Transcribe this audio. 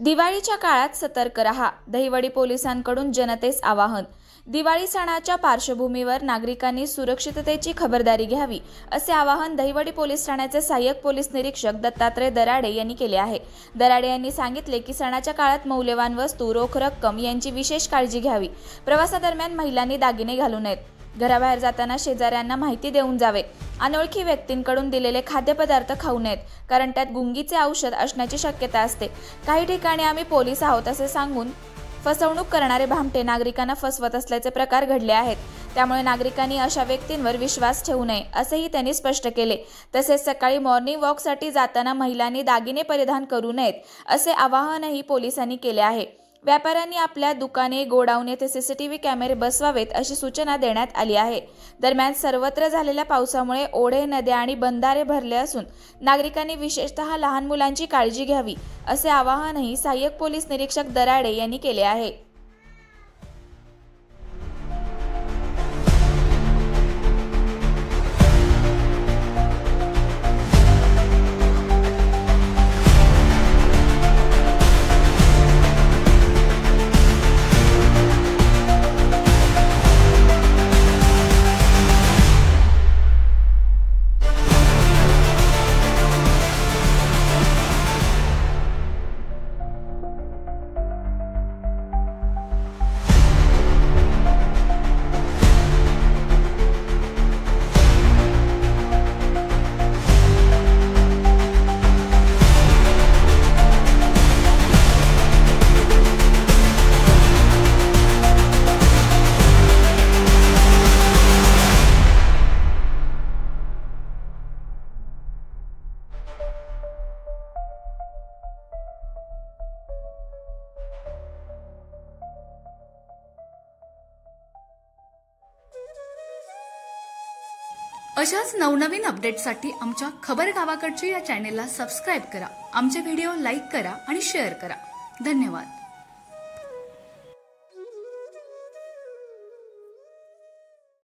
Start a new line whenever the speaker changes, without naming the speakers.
दिवाळीच्या काळात सतर्क रहा, दहिवडी पोलिसांकडून जनतेस आवाहन। दिवाळी सणाच्या पार्श्वभूमीवर नागरिकांनी सुरक्षिततेची खबरदारी घ्यावी, असे आवाहन दहिवडी पोलीस ठाण्याचे सहाय्यक पोलीस निरीक्षक दत्तात्रय दराडे यांनी केले आहे। दराडे यांनी सांगितले की सणाच्या काळात मौल्यवान वस्तू, रोख रक्कम यांची विशेष काळजी घ्यावी। प्रवासादरम्यान महिलांनी दागिने घालू नयेत। घराबाहेर जाताना शेजाऱ्यांना माहिती देऊन जावे। अनोळखी व्यक्तींकडून दिलेले खाद्यपदार्थ खाऊ नयेत, कारण त्यात गुंगीचे औषध असण्याची शक्यता असते। काही ठिकाणी आम्ही पोलीस आहोत असे सांगून फसवणूक करणारे भामटे नागरिकांना फसवत असल्याचे प्रकार घडले आहेत। त्यामुळे नागरिकांनी अशा व्यक्तींवर विश्वास ठेवू नये, असेही त्यांनी स्पष्ट केले। तसेच सकाळी मॉर्निंग वॉकसाठी जाताना महिलांनी दागिने परिधान करू नयेत, असे आवाहनही पोलिसांनी केले आहे। व्यापाऱ्यांनी आपल्या दुकाने, गोडाऊन येथे सीसीटीव्ही कॅमेरे बसवावेत, अशी सूचना देण्यात आली आहे। दरम्यान सर्वत्र झालेल्या पावसामुळे ओढे, नद्या आणि बंधारे भरले असून नागरिकांनी विशेषतः लहान मुलांची काळजी घ्यावी, असे आवाहनही सहाय्यक पोलीस निरीक्षक दराडे यांनी केले आहे।
अशाच नवनवीन अपडेट्ससाठी आमच्या खबर गावाकडची या चॅनेलला सबस्क्राईब करा, आमचे व्हिडिओ लाईक करा आणि शेअर करा। धन्यवाद।